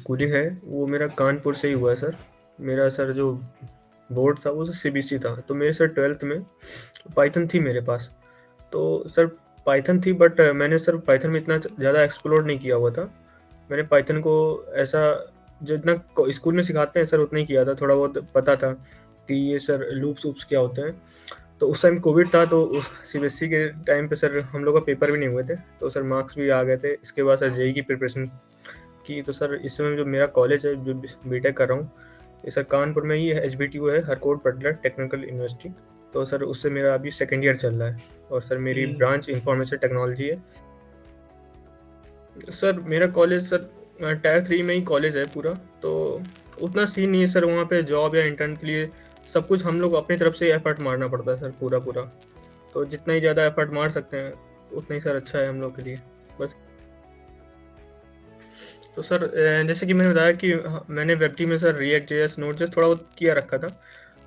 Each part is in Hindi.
स्कूलिंग है वो मेरा कानपुर से ही हुआ है सर। मेरा सर जो बोर्ड था वो सीबीएसई था, तो मेरे सर 12th में पाइथन थी मेरे पास। तो सर पाइथन थी, बट मैंने सर पाइथन में इतना ज़्यादा एक्सप्लोर नहीं किया हुआ था। मैंने पाइथन को ऐसा जितना स्कूल में सिखाते हैं सर उतना ही किया था, थोड़ा बहुत पता था कि ये सर लूप्स वूप्स क्या होते हैं। तो उस टाइम कोविड था, तो उस सीबीएसई के टाइम पे सर हम लोग का पेपर भी नहीं हुए थे, तो सर मार्क्स भी आ गए थे। इसके बाद सर जेई की प्रिपरेशन की। तो सर इस समय जो मेरा कॉलेज है, जो बीटेक कर रहा हूँ, ये सर कानपुर में ही है, एचबीटीयू है, हरकोट बटलर टेक्निकल यूनिवर्सिटी। तो सर उससे मेरा अभी सेकेंड ईयर चल रहा है, और सर मेरी ब्रांच इंफॉर्मेशन टेक्नोलॉजी है। सर मेरा कॉलेज सर टायर 3 में ही कॉलेज है पूरा, तो उतना सीन नहीं है सर। वहाँ पे जॉब या इंटर्न के लिए सब कुछ हम लोग अपनी तरफ से एफर्ट मारना पड़ता है सर, पूरा पूरा। तो जितना ही ज़्यादा एफर्ट मार सकते हैं उतना ही सर अच्छा है हम लोग के लिए, बस। तो सर जैसे कि मैंने बताया कि मैंने वेब में sir react JS node JS थोड़ा बहुत किया रखा था।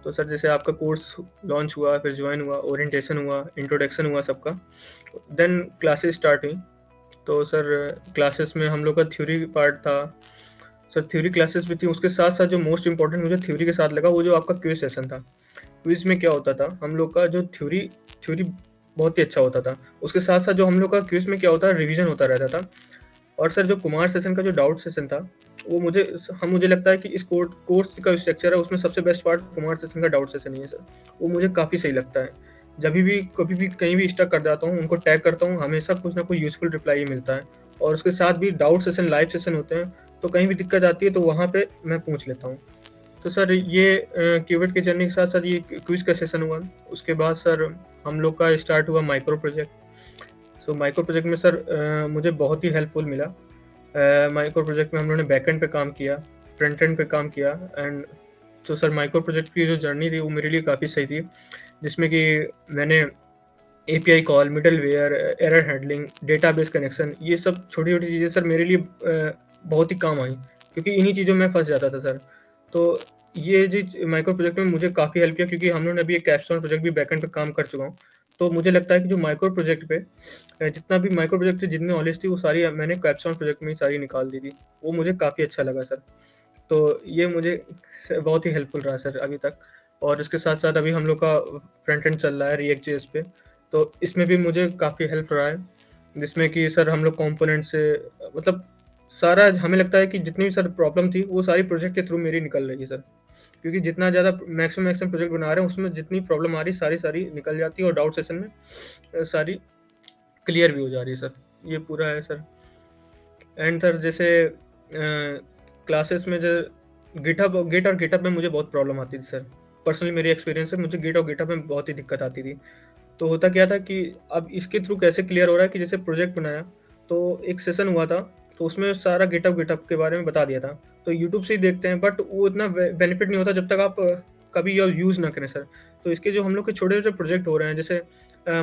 तो सर जैसे आपका कोर्स लॉन्च हुआ, फिर ज्वाइन हुआ, ओरिएंटेशन हुआ, इंट्रोडक्शन हुआ सबका, देन क्लासेस स्टार्ट हुई। तो सर क्लासेस में हम लोग का थ्योरी पार्ट था। सर थ्योरी क्लासेस भी थी, उसके साथ साथ जो मोस्ट इंपॉर्टेंट मुझे थ्योरी के साथ लगा वो जो आपका क्विज सेशन था। क्विज में क्या होता था, हम लोग का जो थ्योरी थ्योरी बहुत ही अच्छा होता था, उसके साथ साथ जो हम लोग का क्विज में क्या होता है, रिवीजन होता रहता था। और सर जो कुमार सेशन का जो डाउट सेशन था, वो मुझे लगता है कि इस कोर्स का स्ट्रक्चर है उसमें सबसे बेस्ट पार्ट कुमार सेशन का डाउट सेशन ही है सर। वो मुझे काफ़ी सही लगता है। जब भी कभी भी कहीं भी स्टक कर जाता हूँ, उनको टैग करता हूँ, हमेशा कुछ ना कुछ यूजफुल रिप्लाई मिलता है। और उसके साथ भी डाउट सेशन लाइव सेशन होते हैं, तो कहीं भी दिक्कत आती है तो वहाँ पे मैं पूछ लेता हूँ। तो सर ये क्यूबिट की जर्नी के साथ साथ ये क्विज का सेशन हुआ। उसके बाद सर हम लोग का स्टार्ट हुआ micro project. So micro project में सर मुझे बहुत ही हेल्पफुल मिला। माइक्रो प्रोजेक्ट में हम लोगों ने बैकएंड पे काम किया, फ्रंट एंड पे काम किया। एंड तो सर माइक्रो प्रोजेक्ट की जो जर्नी थी वो मेरे लिए काफ़ी सही थी, जिसमें कि मैंने API call, middleware, error handling, database connection, ये सब छोटी छोटी चीज़ें सर मेरे लिए बहुत ही काम आई, क्योंकि इन्हीं चीज़ों में फंस जाता था सर। तो ये जो माइक्रो प्रोजेक्ट में मुझे काफ़ी हेल्प किया, क्योंकि हम लोगों ने अभी एक कैप्स्टोन प्रोजेक्ट भी बैकएंड पे काम कर चुका हूँ। तो मुझे लगता है कि जो माइक्रो प्रोजेक्ट पे जितना भी माइक्रो प्रोजेक्ट से जितनी नॉलेज थी वो सारी मैंने कैप्स्टोन प्रोजेक्ट में ही सारी निकाल दी थी। वो मुझे काफ़ी अच्छा लगा सर। तो ये मुझे बहुत ही हेल्पफुल रहा सर अभी तक। और इसके साथ साथ अभी हम लोग का फ्रंट एंड चल रहा है रिएक्ट जेएस पे, तो इसमें भी मुझे काफ़ी हेल्प रहा है, जिसमें कि सर हम लोग कंपोनेंट से मतलब सारा हमें लगता है कि जितनी भी सर प्रॉब्लम थी वो सारी प्रोजेक्ट के थ्रू मेरी निकल रही है सर। क्योंकि जितना ज़्यादा मैक्सिमम प्रोजेक्ट बना रहे हैं उसमें जितनी प्रॉब्लम आ रही सारी सारी निकल जाती है, और डाउट सेशन में सारी क्लियर भी हो जा रही है सर। ये पूरा है सर। एंड सर जैसे क्लासेस में जो गिट और गिटअप में मुझे बहुत प्रॉब्लम आती थी सर। पर्सनली मेरी एक्सपीरियंस है, मुझे गिट और गिटअप में बहुत ही दिक्कत आती थी। तो होता क्या था कि अब इसके थ्रू कैसे क्लियर हो रहा है कि जैसे प्रोजेक्ट बनाया, तो एक सेशन हुआ था, तो उसमें सारा गिटअप के बारे में बता दिया था। तो यूट्यूब से ही देखते हैं, बट वो इतना बेनिफिट नहीं होता जब तक आप कभी यूज़ ना करें सर। तो इसके जो हम लोग के छोटे छोटे प्रोजेक्ट हो रहे हैं, जैसे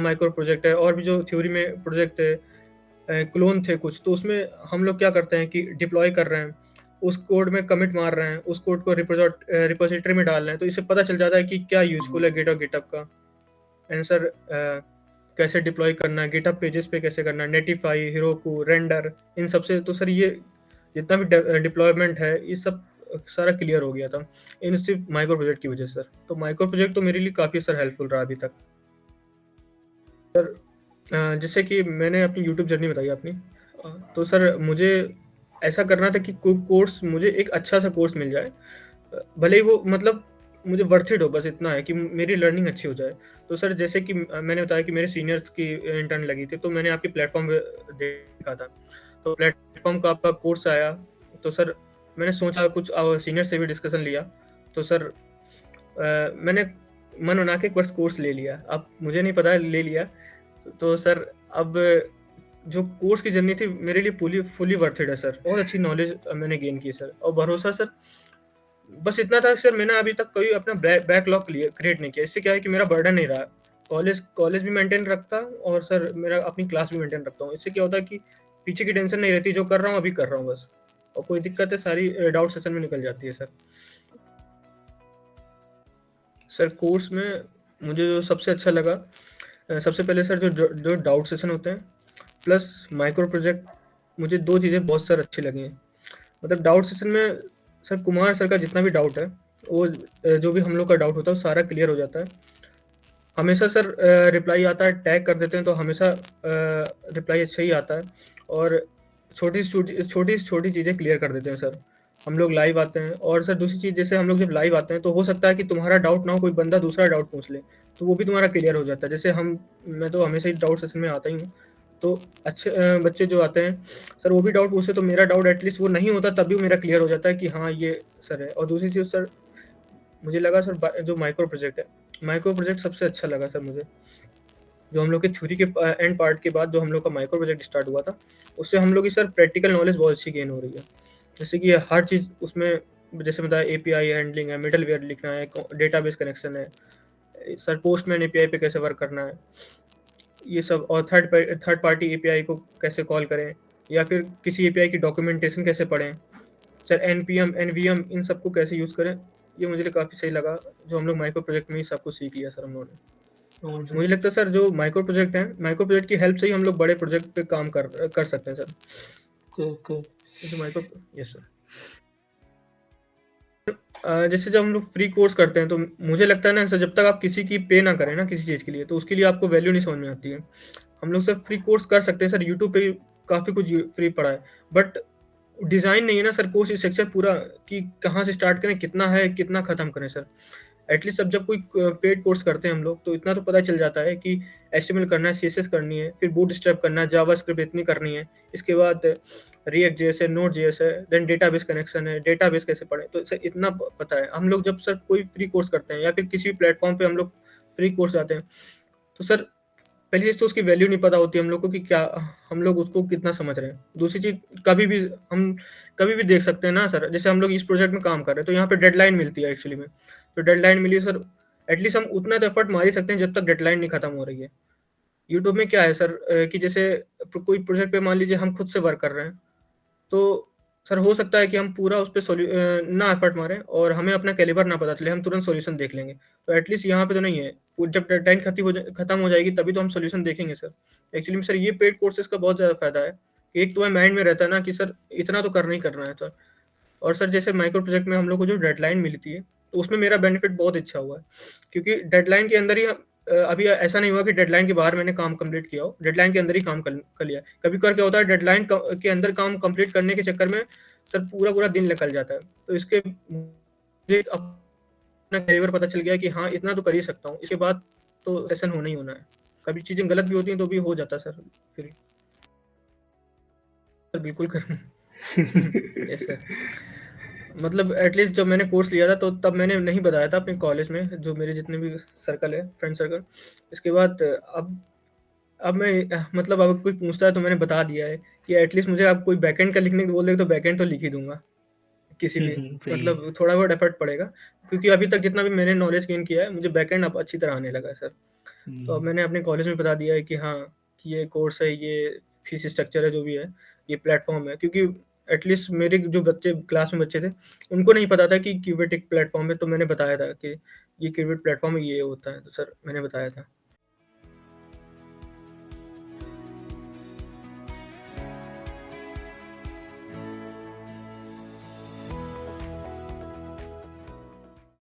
माइक्रो प्रोजेक्ट है, और भी जो थ्योरी में प्रोजेक्ट है, क्लोन थे कुछ, तो उसमें हम लोग क्या करते हैं कि डिप्लॉय कर रहे हैं, उस कोड में कमिट मार रहे हैं, उस कोड को रिपोजिटरी में डाल रहे हैं, तो इससे पता चल जाता है कि क्या यूजफुल है गिट और गिटअप का आंसर, कैसे डिप्लॉय करना है, गिटअप पेजेस पे कैसे करना है, नेटिफाई, हिरोकू, रेंडर, इन सब से। तो सर ये जितना भी डिप्लॉयमेंट है ये सब सारा क्लियर हो गया था इन सिर्फ माइक्रो प्रोजेक्ट की वजह से सर। तो माइक्रो प्रोजेक्ट तो मेरे लिए काफ़ी सर हेल्पफुल रहा अभी तक सर। जैसे कि मैंने अपनी यूट्यूब जर्नी बताई अपनी, तो सर मुझे ऐसा करना था कि कोर्स मुझे एक अच्छा सा कोर्स मिल जाए, भले ही वो मतलब मुझे वर्थ इट हो, बस इतना है कि मेरी लर्निंग अच्छी हो जाए। तो सर जैसे कि मैंने बताया कि मेरे सीनियर्स की इंटर्न लगी थी, तो मैंने आपके प्लेटफॉर्म पे देखा था। तो प्लेटफॉर्म का आपका कोर्स आया, तो सर मैंने सोचा कुछ सीनियर से भी डिस्कशन लिया, तो सर मैंने मन बना के एक बार कोर्स ले लिया। अब मुझे नहीं पता ले लिया, तो सर अब जो कोर्स की जर्नी थी मेरे लिए फुली वर्थ इट है सर। बहुत अच्छी नॉलेज मैंने गेन की सर, और भरोसा सर बस इतना था सर। मैंने अभी तक कोई अपना बैकलॉग क्रिएट नहीं किया। इससे क्या है कि मेरा बर्डन नहीं रहा। कॉलेज भी मेंटेन रखता, और सर मेरा अपनी क्लास भी मेंटेन रखता हूँ। इससे क्या होता है कि पीछे की टेंशन नहीं रहती, जो कर रहा हूँ अभी कर रहा हूँ बस, और कोई दिक्कत है सारी डाउट सेशन में निकल जाती है सर। सर कोर्स में मुझे जो सबसे अच्छा लगा, सबसे पहले सर जो डाउट सेशन होते हैं प्लस माइक्रो प्रोजेक्ट, मुझे दो चीज़ें बहुत सर अच्छी लगी हैं। मतलब डाउट सेशन में सर कुमार सर का जितना भी डाउट है, वो जो भी हम लोग का डाउट होता है वो सारा क्लियर हो जाता है। हमेशा सर रिप्लाई आता है, टैग कर देते हैं तो हमेशा रिप्लाई अच्छा ही आता है, और छोटी-छोटी चीज़ें क्लियर कर देते हैं सर। हम लोग लाइव आते हैं, और सर दूसरी चीज़, जैसे हम लोग जब लाइव आते हैं तो हो सकता है कि तुम्हारा डाउट ना हो, कोई बंदा दूसरा डाउट पूछ ले, तो वो भी तुम्हारा क्लियर हो जाता है। जैसे मैं तो हमेशा ही डाउट सेशन में आता ही हूँ, तो अच्छे बच्चे जो आते हैं सर, वो भी डाउट पूछते तो मेरा डाउट एटलीस्ट वो नहीं होता तब भी मेरा क्लियर हो जाता है कि हाँ, ये सर है। और दूसरी चीज़ सर, मुझे लगा सर जो माइक्रो प्रोजेक्ट है, माइक्रो प्रोजेक्ट सबसे अच्छा लगा सर मुझे। जो हम लोग के थ्योरी के एंड पार्ट के बाद जो हम लोग का माइक्रो प्रोजेक्ट स्टार्ट हुआ था, उससे हम लोग की सर प्रैक्टिकल नॉलेज बहुत अच्छी गेन हो रही है। जैसे कि हर चीज़ उसमें, जैसे बताया एपीआई हैंडलिंग है, मिडलवेयर लिखना है, डेटाबेस कनेक्शन है, सर पोस्टमैन एपीआई पे कैसे वर्क करना है, ये सब, और थर्ड पार्टी एपीआई को कैसे कॉल करें, या फिर किसी एपीआई की डॉक्यूमेंटेशन कैसे पढ़ें, सर एनपीएम एनवीएम इन सबको कैसे यूज़ करें। ये मुझे काफ़ी सही लगा, जो हम लोग माइक्रो प्रोजेक्ट में ही सब कुछ सीख लिया सर हम लोगों ने। मुझे लगता है सर, जो माइक्रो प्रोजेक्ट है, माइक्रो प्रोजेक्ट की हेल्प से ही हम लोग बड़े प्रोजेक्ट पे काम कर सकते हैं सर। ओके। जो माइक्रो, यस सर। जैसे जब हम लोग फ्री कोर्स करते हैं तो मुझे लगता है ना सर, जब तक आप किसी की पे ना करें ना किसी चीज़ के लिए, तो उसके लिए आपको वैल्यू नहीं समझ में आती है। हम लोग सर फ्री कोर्स कर सकते हैं सर, यूट्यूब पे काफ़ी कुछ फ्री पड़ा है, बट डिज़ाइन नहीं है ना सर कोर्स स्ट्रक्चर पूरा, कि कहाँ से स्टार्ट करें, कितना है, कितना ख़त्म करें सर। एटलीस्ट अब जब कोई पेड कोर्स करते हैं हम लोग, तो इतना तो पता चल जाता है कि एचटीएमएल करना है, सीएसएस करनी है, फिर बूटस्ट्रैप करना है, जावास्क्रिप्ट इतनी करनी है, इसके बाद रिएक्ट जेएस है, नोड जेएस है, देन डेटाबेस कनेक्शन है, डेटाबेस कैसे पढ़ें, तो सर इतना पता है। हम लोग जब सर कोई फ्री कोर्स करते हैं या फिर किसी भी प्लेटफॉर्म पे हम लोग फ्री कोर्स जाते हैं, तो सर पहली चीज़ तो उसकी वैल्यू नहीं पता होती हम लोग को, कि क्या हम लोग उसको कितना समझ रहे हैं। दूसरी चीज़, कभी भी हम कभी भी देख सकते हैं ना सर, जैसे हम लोग इस प्रोजेक्ट में काम कर रहे हैं तो यहाँ पे डेडलाइन मिलती है एक्चुअली में, तो डेडलाइन मिली सर, एटलीस्ट हम उतना तो एफर्ट मार ही सकते हैं जब तक डेडलाइन नहीं खत्म हो रही है। यूट्यूब में क्या है सर, कि जैसे कोई प्रोजेक्ट पे मान लीजिए हम खुद से वर्क कर रहे हैं, तो सर हो सकता है कि हम पूरा उस पे ना एफर्ट मारें और हमें अपना कैलिबर ना पता चले, हम तुरंत सॉल्यूशन देख लेंगे। तो एटलीस्ट यहाँ पे तो नहीं है, जब डेडलाइन खत्म हो जाएगी तभी तो हम सॉल्यूशन देखेंगे सर। एक्चुअली में सर ये पेड कोर्सेज का बहुत ज़्यादा फ़ायदा है, एक तो माइंड में रहता है ना कि सर इतना तो करना ही करना है सर। और सर जैसे माइक्रो प्रोजेक्ट में हम लोग को जो डेडलाइन मिलती है, तो उसमें मेरा बेनिफिट बहुत अच्छा हुआ है, क्योंकि डेडलाइन के अंदर ही अभी ऐसा नहीं हुआ कि डेडलाइन के बाहर मैंने काम कंप्लीट किया हो, डेडलाइन के अंदर ही काम कर लिया। कभी-कभार क्या होता है, डेडलाइन के अंदर काम कंप्लीट करने के चक्कर में सर पूरा-पूरा दिन निकल जाता है। तो इसके मुझे अपना कैलिबर पता चल गया कि हाँ, इतना तो कर ही सकता हूँ। इसके बाद तो सेशन होना ही होना है। कभी चीज़ें गलत भी होती हैं तो भी हो जाता है सर फिर। सर बिल्कुल कर यस सर। मतलब एटलीस्ट जब मैंने कोर्स लिया था तो तब मैंने नहीं बताया था अपने कॉलेज में, जो मेरे जितने भी सर्कल है, फ्रेंड सर्कल। इसके बाद अब मैं मतलब अगर कोई पूछता है तो मैंने बता दिया है कि एटलीस्ट मुझे अब कोई बैकएंड का लिखने को बोलेगा तो बैकएंड तो लिख ही दूँगा, किसी भी, सही है। मतलब थोड़ा बहुत एफर्ट पड़ेगा, क्योंकि अभी तक जितना भी मैंने नॉलेज गेन किया है, मुझे बैकएंड अब अच्छी तरह आने लगा है सर। तो अब मैंने अपने कॉलेज में बता दिया है कि हाँ, कि ये कोर्स है, ये फीस स्ट्रक्चर है, जो भी है, ये प्लेटफ़ॉर्म है। क्योंकि एटलीस्ट मेरे जो बच्चे क्लास में बच्चे थे, उनको नहीं पता था कि क्यूबिट एक प्लेटफ़ॉर्म है, तो मैंने बताया था कि ये क्यूबिट प्लेटफ़ॉर्म है, ये होता है। तो सर मैंने बताया था।